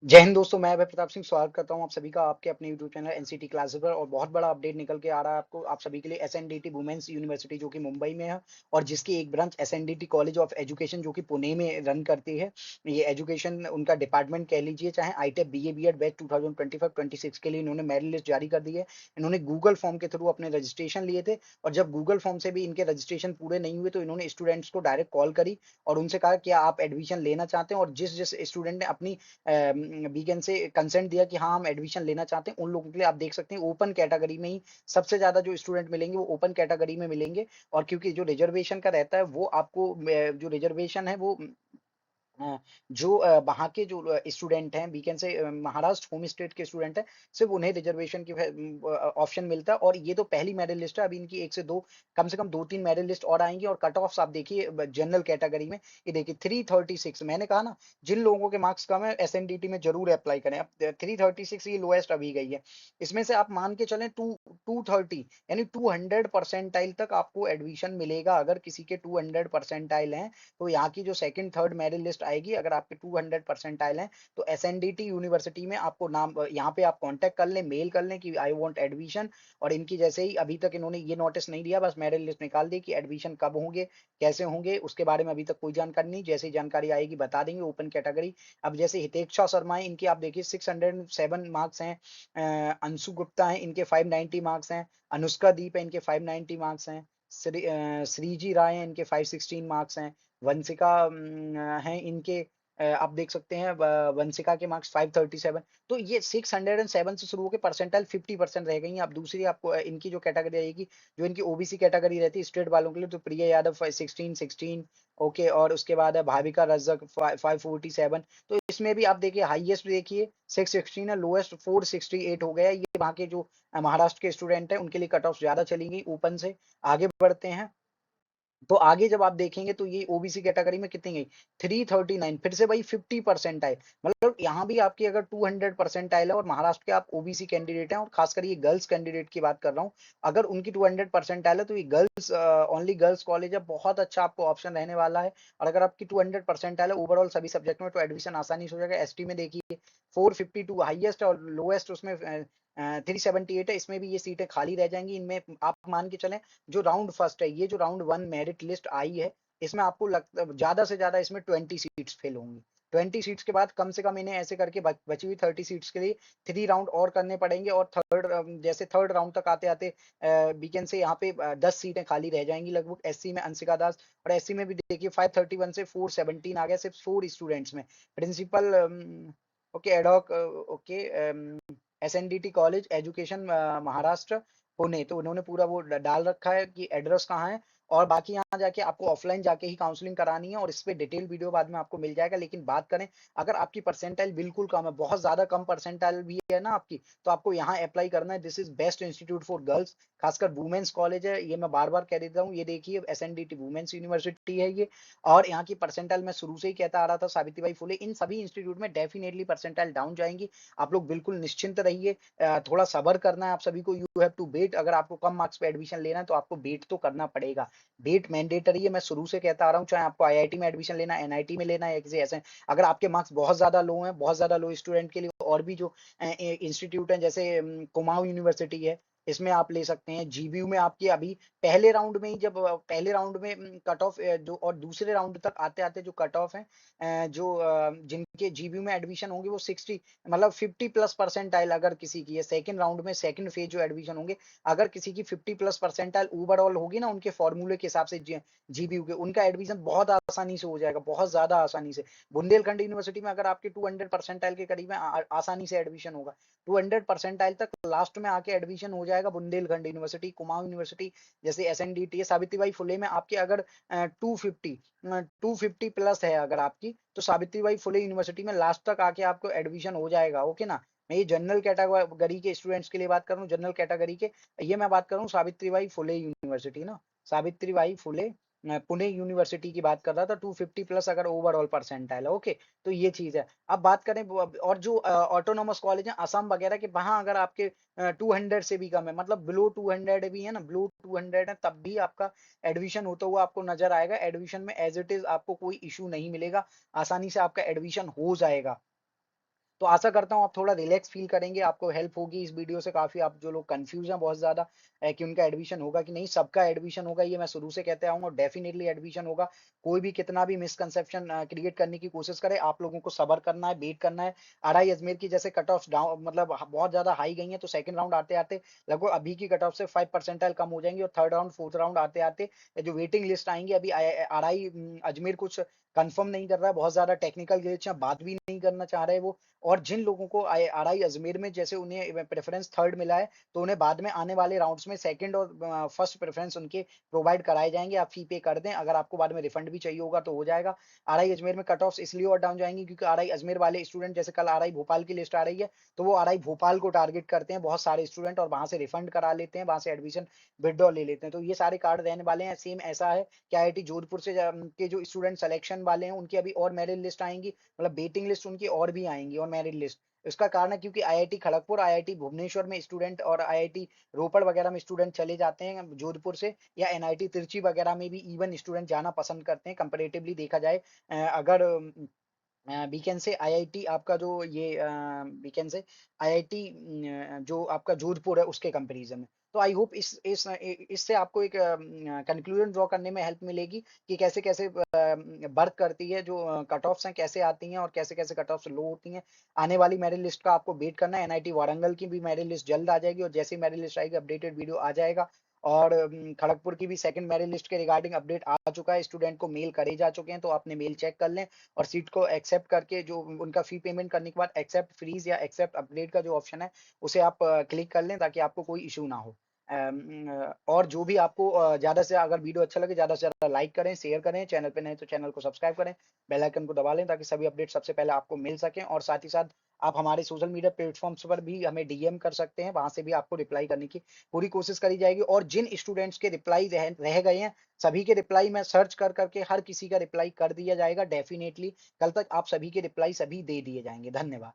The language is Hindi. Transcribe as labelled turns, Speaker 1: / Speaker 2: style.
Speaker 1: जय हिंद दोस्तों, मैं अभय प्रताप सिंह स्वागत करता हूं आप सभी का आपके अपने यूट्यूब चैनल एनसीटी क्लासेस पर। और बहुत बड़ा अपडेट निकल के आ रहा है आपको आप सभी के लिए। एसएनडीटी वुमेन्स यूनिवर्सिटी जो कि मुंबई में है और जिसकी एक branch SNDT college of education जो कि पुणे में रन करती है। ये एजुकेशन उनका डिपार्टमेंट कह लीजिए, चाहे आईटेक बीए बीएड बैच 2025-26 के लिए इन्होंने मेरिट लिस्ट जारी कर दी है। इन्होंने गूगल फॉर्म के थ्रू अपने रजिस्ट्रेशन लिए थे और जब गूगल फॉर्म से भी इनके रजिस्ट्रेशन पूरे नहीं हुए तो इन्होंने स्टूडेंट्स को डायरेक्ट कॉल करी और उनसे कहा क्या आप एडमिशन लेना चाहते हैं। और जिस जिस स्टूडेंट ने अपनी वीकेंड से कंसेंट दिया कि हाँ हम एडमिशन लेना चाहते हैं, उन लोगों के लिए आप देख सकते हैं ओपन कैटेगरी में ही सबसे ज्यादा जो स्टूडेंट मिलेंगे वो ओपन कैटेगरी में मिलेंगे। और क्योंकि जो रिजर्वेशन का रहता है वो आपको जो रिजर्वेशन है वो जो वहाँ के जो स्टूडेंट हैं we can say Maharashtra home state के स्टूडेंट हैं, सिर्फ उन्हें रिजर्वेशन की ऑप्शन मिलता है। और ये तो पहली मेरिट लिस्ट है, अभी इनकी एक से दो कम से कम दो तीन मेरिट लिस्ट और आएंगी। और कट ऑफ्स आप देखिए जनरल कैटेगरी में, ये देखिए 336। मैंने कहा ना जिन लोगों के मार्क्स कम है एसएनडीटी में जरूर अप्लाई करें। अब 336 ये लोएस्ट अभी गई है। इसमें से आप मान के चलें 230 यानी 200 परसेंटाइल तक आपको एडमिशन मिलेगा। अगर किसी के 200 परसेंटाइल हैं तो यहाँ की जो सेकंड थर्ड मेरिट लिस्ट आएगी, अगर आपके 200 परसेंटाइल हैं तो एसएनडीटी यूनिवर्सिटी में आपको नाम यहाँ पे आप कांटेक्ट कर लें, मेल कर लें कि आई वांट एडमिशन। और इनकी जैसे ही अभी तक इन्होंने ये नोटिस नहीं दिया, बस मेरिट लिस्ट निकाल दी कि एडमिशन कब होंगे कैसे होंगे, उसके बारे में अभी तक कोई जानकारी नहीं। जैसे ही जानकारी आएगी बता देंगे। ओपन कैटेगरी अब जैसे हितेक्षा शर्मा है, इनकी आप देखिए 607 मार्क्स हैं। अंशु गुप्ता है, इनके 590 मार्क्स हैं। अनुष्का दीप है, इनके 590 मार्क्स हैं। श्रीजी राय हैं, इनके 516 मार्क्स हैं। वंशिका हैं, इनके आप देख सकते हैं वंशिका के मार्क्स 537। तो ये 607 से शुरू होकर परसेंटाइल 50% रह गई हैं। अब दूसरी आपको इनकी जो कैटेगरी रहेगी, जो इनकी ओबीसी कैटेगरी रहती है स्टेट वालों के लिए, तो प्रिया यादव 1616। ओके, और उसके बाद है भाविका रज्जक 547। तो इसमें भी आप देखिए हाईएस्ट देखिए 616 है, लोएस्ट 468 हो गया। ये वहाँ के जो महाराष्ट्र के स्टूडेंट हैं उनके लिए कट ऑफ ज्यादा चलेंगी ओपन से। आगे बढ़ते हैं तो आगे जब आप देखेंगे तो ये ओबीसी कैटेगरी में कितनी गई 339, फिर से भाई 50 परसेंटाइल। मतलब यहाँ भी आपकी अगर 200 परसेंटाइल है और महाराष्ट्र के आप ओबीसी कैंडिडेट हैं, और खासकर ये गर्ल्स कैंडिडेट की बात कर रहा हूँ, अगर उनकी 200 परसेंटाइल है तो ये गर्ल्स ओनली गर्ल्स कॉलेज है, बहुत अच्छा आपको ऑप्शन रहने वाला है। और अगर आपकी 200 परसेंटाइल है ओवरऑल सभी सब्जेक्ट में तो एडमिशन आसानी से हो जाएगा। एसटी में देखिए 452 हाईएस्ट और लोएस्ट उसमें 378 है। इसमें भी ये सीटें खाली रह जाएंगी। इनमें आप मान के चलें जो राउंड फर्स्ट है, ये जो राउंड वन मेरिट लिस्ट आई है, इसमें आपको लगता ज्यादा से ज्यादा इसमें 20 सीट्स फिल होंगी। 20 सीट्स के बाद कम से कम इन्हें ऐसे करके बची हुई 30 सीट्स के लिए 3 राउंड और करने पड़ेंगे। और थर्ड जैसे थर्ड राउंड तक आते आते वीकेंड से यहाँ पे 10 सीटें खाली रह जाएंगी लगभग। एससी में अंशिका दास, और एससी में भी देखिए 531 से 417 आ गया सिर्फ 4 स्टूडेंट्स में। Principal okay ad hoc okay SNDT college education Maharashtra Pune, तो उन्होंने पूरा वो डाल रखा है कि एड्रेस कहाँ है। और बाकी यहाँ जाके आपको ऑफलाइन जाके ही काउंसलिंग करानी है और इस पे डिटेल वीडियो बाद में आपको मिल जाएगा। लेकिन बात करें अगर आपकी परसेंटाइल बिल्कुल कम है, बहुत ज्यादा कम परसेंटाइल भी है ना आपकी, तो आपको यहाँ अप्लाई करना है। This is best institute for girls, खासकर वुमेन्स कॉलेज है ये, मैं बार बार कह देता हूँ। ये देखिए एसएनडीटी वुमेन्स यूनिवर्सिटी है ये। और यहाँ की परसेंटाइल मैं शुरू से ही कहता आ रहा था, सावित्रीबाई फुले, इन सभी इंस्टीट्यूट में डेफिनेटली परसेंटाइल डाउन जाएंगी। आप लोग बिल्कुल निश्चिंत रहिए। थोड़ा सब्र करना है आप सभी को। You have to wait. अगर आपको कम मार्क्स पे एडमिशन लेना है तो आपको वेट तो करना पड़ेगा। वेट मैंडेटरी है, मैं शुरू से कहता आ रहा हूँ। चाहे आपको आईआईटी में एडमिशन लेना है, एनआईटी में लेना है या किसी ऐसे, अगर आपके मार्क्स बहुत ज्यादा लो हैं, बहुत ज्यादा लो स्टूडेंट के लिए और भी जो इंस्टीट्यूट हैं जैसे कुमाऊं यूनिवर्सिटी है, इसमें आप ले सकते हैं। जीबीयू में आपकी अभी पहले राउंड में ही, जब पहले राउंड में कट ऑफ जो, और दूसरे राउंड तक आते आते जो कट ऑफ है, जो जिनके जीबीयू में एडमिशन होंगे वो 60 मतलब 50+ परसेंटाइल अगर किसी की है, सेकंड राउंड में सेकंड फेज जो एडमिशन होंगे, अगर किसी की 50+ परसेंटाइल ओवरऑल होगी ना उनके फॉर्मूले के हिसाब से जीबीयू के, उनका एडमिशन बहुत आसानी से हो जाएगा, बहुत ज्यादा आसानी से। बुंदेलखंड यूनिवर्सिटी में अगर आपके 200 परसेंटाइल के करीब है, आसानी से एडमिशन होगा। 200 परसेंटाइल तक लास्ट में आके एडमिशन हो जाएगा बुंदेलखंड यूनिवर्सिटी, कुमाऊं यूनिवर्सिटी, जैसे एसएनडीटी है। सावित्रीबाई फुले में आपके अगर 250 प्लस है अगर आपकी, तो सावित्रीबाई फुले यूनिवर्सिटी में लास्ट तक आके आपको एडमिशन हो जाएगा। ओके ना। मैं ये जनरल कैटेगरी के स्टूडेंट्स के लिए बात कर रहा हूँ, जनरल कैटेगरी के। ये मैं बात कर रहा हूँ सावित्रीबाई फुले यूनिवर्सिटी ना, सावित्रीबाई फुले पुणे यूनिवर्सिटी की बात कर रहा था। 250 प्लस अगर ओवरऑल परसेंटाइल है। ओके, तो ये चीज है। अब बात करें और जो ऑटोनोमस कॉलेज है असम वगैरह के, वहां अगर आपके 200 से भी कम है, मतलब बिलो 200 भी है ना, बिलो 200 है, तब भी आपका एडमिशन होता हुआ आपको नजर आएगा। एडमिशन में एज इट इज आपको कोई इशू नहीं मिलेगा, आसानी से आपका एडमिशन हो जाएगा। तो आशा करता हूँ आप थोड़ा रिलैक्स फ़ील करेंगे, आपको हेल्प होगी इस वीडियो से काफ़ी। आप जो लोग कन्फ्यूज़ हैं बहुत ज़्यादा कि उनका एडमिशन होगा कि नहीं, सबका एडमिशन होगा, ये मैं शुरू से कहते आया हूँ और डेफ़िनिटली एडमिशन होगा। कोई भी कितना भी मिसकंसेप्शन क्रिएट करने की कोशिश करे, आप लोगों को सब्र करना है, वेट करना है। आरआई अजमेर की जैसे कट ऑफ्स डाउन मतलब बहुत ज़्यादा हाई गई हैं, तो सेकंड राउंड आते-आते लगभग अभी की कट ऑफ से 5 परसेंटाइल कम हो जाएँगी और थर्ड राउंड, फोर्थ राउंड आते-आते जो वेटिंग लिस्ट आएँगी, अभी आरआई अजमेर कुछ कन्फर्म नहीं कर रहा है, बहुत ज़्यादा टेक्निकल ग्लिच है, बात भी नहीं करना चाह रहे वो। और जिन लोगों को आरआई अजमेर में जैसे उन्हें प्रेफ़रेंस थर्ड मिला है, तो उन्हें बाद में आने वाले राउंड्स में सेकंड और फर्स्ट प्रेफ़रेंस उनके प्रोवाइड कराए जाएँगे। आप फ़ी पे कर दें, अगर आपको बाद में रिफंड भी चाहिए होगा तो हो जाएगा। आरआई अजमेर में कट ऑफ्स इसलिए और डाउन जाएँगी क्योंकि आरआई अजमेर वाले स्टूडेंट, जैसे कल आरआई भोपाल की लिस्ट आ रही है, तो वो आरआई भोपाल को टारगेट करते हैं बहुत सारे स्टूडेंट और वहाँ से रिफंड करा लेते हैं, वहाँ से एडमिशन विथड्रॉ ले लेते हैं। तो ये सारे कार्ड रहने वाले हैं। सेम ऐसा है कि आईआईटी जोधपुर से के जो स्टूडेंट सिलेक्शन वाले हैं, उनकी अभी और मेरिट लिस्ट आएँगी, मतलब वेटिंग लिस्ट उनकी और भी आएँगी और मेरिट लिस्ट। इसका कारण है क्योंकि आईआईटी खड़गपुर, आईआईटी भुवनेश्वर में स्टूडेंट और आईआईटी रोपड़ वगैरह में स्टूडेंट चले जाते हैं जोधपुर से, या एनआईटी तिरुचि वगैरह में भी इवन स्टूडेंट जाना पसंद करते हैं कंपैरेटिवली देखा जाए। अगर वी कैन से आईआईटी आपका जो ये वी कैन से आईआईटी जो आपका जोधपुर है उसके कंपैरिजन में। तो आई होप इससे आपको एक कंक्लूजन ड्रॉ करने में हेल्प मिलेगी कि कैसे-कैसे वर्क करती है, जो कट ऑफ्स हैं कैसे आती हैं और कैसे-कैसे कट ऑफ्स लो होती हैं। आने वाली मेरिट लिस्ट का आपको वेट करना है। एनआईटी वारंगल की भी मेरिट लिस्ट जल्द आ जाएगी और जैसे ही मेरिट लिस्ट आएगी अपडेटेड वीडियो आ जाएगा। और खड़गपुर की भी सेकंड मेरिट लिस्ट के रिगार्डिंग अपडेट आ चुका है। स्टूडेंट को मेल करे जा चुके हैं, तो अपने मेल चेक कर लें और सीट को एक्सेप्ट करके जो उनका फी पेमेंट करने के बाद एक्सेप्ट फ्रीज़ या एक्सेप्ट अपग्रेड का जो ऑप्शन है, उसे आप क्लिक कर लें ताकि आपको कोई इश्यू ना हो। और जो भी आपको ज़्यादा से अगर वीडियो अच्छा लगे ज़्यादा से ज़्यादा लाइक करें, शेयर करें, चैनल पे नए तो चैनल को सब्सक्राइब करें, बेल आइकन को दबा लें ताकि सभी अपडेट सबसे पहले आपको मिल सकें। और साथ ही साथ आप हमारे सोशल मीडिया प्लेटफ़ॉर्म्स पर भी हमें डीएम कर सकते हैं, वहाँ से भी आपको रिप्लाई करने की पूरी कोशिश करी जाएगी। और जिन स्टूडेंट्स के रिप्लाई रह रह गए हैं, सभी के रिप्लाई मैं सर्च कर के हर किसी का रिप्लाई कर दिया जाएगा डेफ़िनेटली। कल तक आप सभी के रिप्लाई सभी दे दिए जाएँगे। धन्यवाद।